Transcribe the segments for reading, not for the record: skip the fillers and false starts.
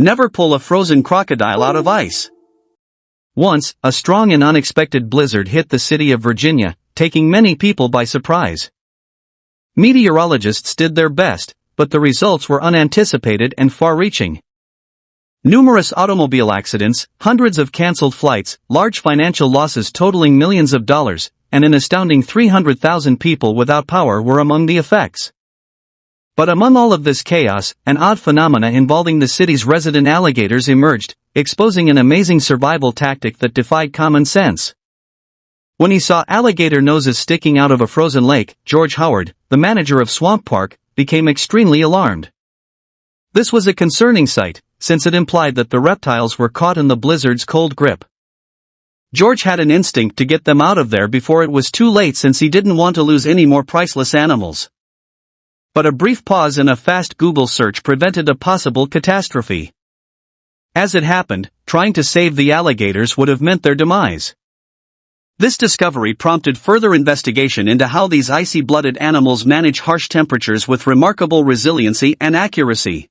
Never pull a frozen crocodile out of ice. Once, a strong and unexpected blizzard hit the city of Virginia, taking many people by surprise. Meteorologists did their best, but the results were unanticipated and far-reaching. Numerous automobile accidents, hundreds of cancelled flights, large financial losses totaling millions of dollars, and an astounding 300,000 people without power were among the effects. But among all of this chaos, an odd phenomena involving the city's resident alligators emerged, exposing an amazing survival tactic that defied common sense. When he saw alligator noses sticking out of a frozen lake, George Howard, the manager of Swamp Park, became extremely alarmed. This was a concerning sight, since it implied that the reptiles were caught in the blizzard's cold grip. George had an instinct to get them out of there before it was too late, since he didn't want to lose any more priceless animals. But a brief pause and a fast Google search prevented a possible catastrophe. As it happened, trying to save the alligators would have meant their demise. This discovery prompted further investigation into how these icy-blooded animals manage harsh temperatures with remarkable resiliency and accuracy.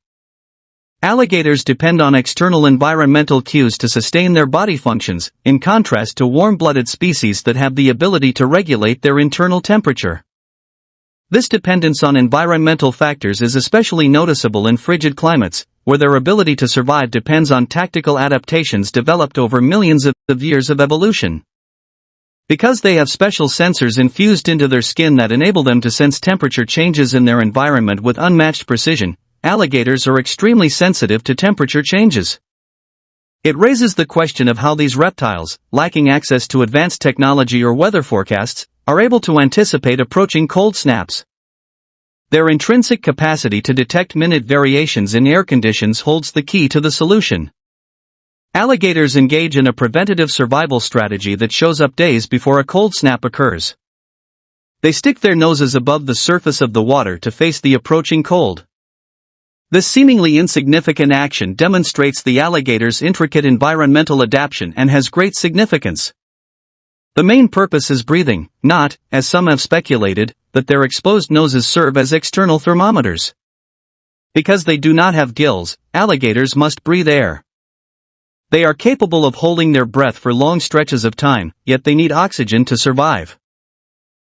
Alligators depend on external environmental cues to sustain their body functions, in contrast to warm-blooded species that have the ability to regulate their internal temperature. This dependence on environmental factors is especially noticeable in frigid climates, where their ability to survive depends on tactical adaptations developed over millions of years of evolution. Because they have special sensors infused into their skin that enable them to sense temperature changes in their environment with unmatched precision, alligators are extremely sensitive to temperature changes. It raises the question of how these reptiles, lacking access to advanced technology or weather forecasts, are able to anticipate approaching cold snaps. Their intrinsic capacity to detect minute variations in air conditions holds the key to the solution. Alligators engage in a preventative survival strategy that shows up days before a cold snap occurs. They stick their noses above the surface of the water to face the approaching cold. This seemingly insignificant action demonstrates the alligator's intricate environmental adaptation and has great significance. The main purpose is breathing, not, as some have speculated, that their exposed noses serve as external thermometers. Because they do not have gills, alligators must breathe air. They are capable of holding their breath for long stretches of time, yet they need oxygen to survive.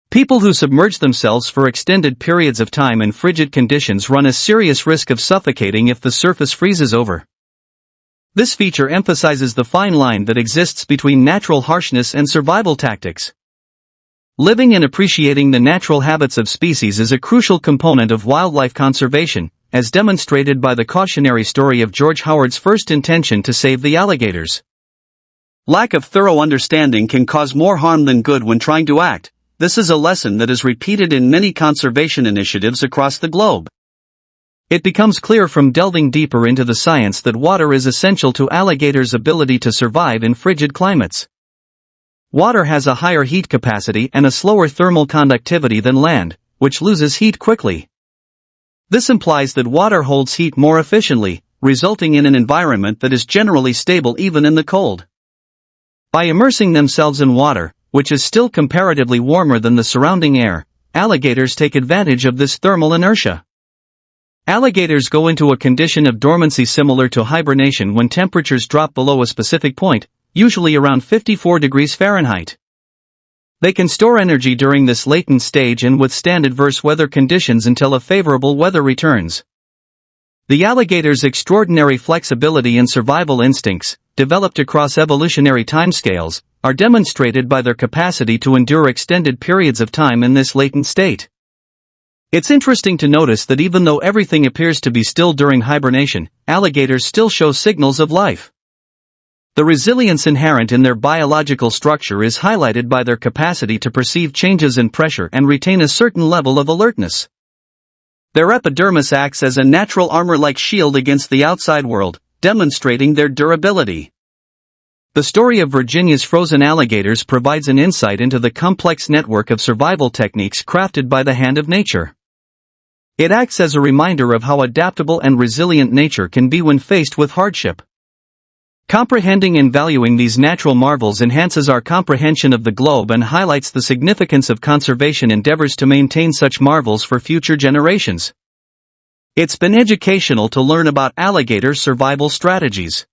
People who submerge themselves for extended periods of time in frigid conditions run a serious risk of suffocating if the surface freezes over. This feature emphasizes the fine line that exists between natural harshness and survival tactics. Living and appreciating the natural habits of species is a crucial component of wildlife conservation, as demonstrated by the cautionary story of George Howard's first intention to save the alligators. Lack of thorough understanding can cause more harm than good when trying to act. This is a lesson that is repeated in many conservation initiatives across the globe. It becomes clear from delving deeper into the science that water is essential to alligators' ability to survive in frigid climates. Water has a higher heat capacity and a slower thermal conductivity than land, which loses heat quickly. This implies that water holds heat more efficiently, resulting in an environment that is generally stable even in the cold. By immersing themselves in water, which is still comparatively warmer than the surrounding air, alligators take advantage of this thermal inertia. Alligators go into a condition of dormancy similar to hibernation when temperatures drop below a specific point, usually around 54 degrees Fahrenheit. They can store energy during this latent stage and withstand adverse weather conditions until a favorable weather returns. The alligator's extraordinary flexibility and survival instincts, developed across evolutionary timescales, are demonstrated by their capacity to endure extended periods of time in this latent state. It's interesting to notice that even though everything appears to be still during hibernation, alligators still show signals of life. The resilience inherent in their biological structure is highlighted by their capacity to perceive changes in pressure and retain a certain level of alertness. Their epidermis acts as a natural armor-like shield against the outside world, demonstrating their durability. The story of Virginia's frozen alligators provides an insight into the complex network of survival techniques crafted by the hand of nature. It acts as a reminder of how adaptable and resilient nature can be when faced with hardship. Comprehending and valuing these natural marvels enhances our comprehension of the globe and highlights the significance of conservation endeavors to maintain such marvels for future generations. It's been educational to learn about alligator survival strategies.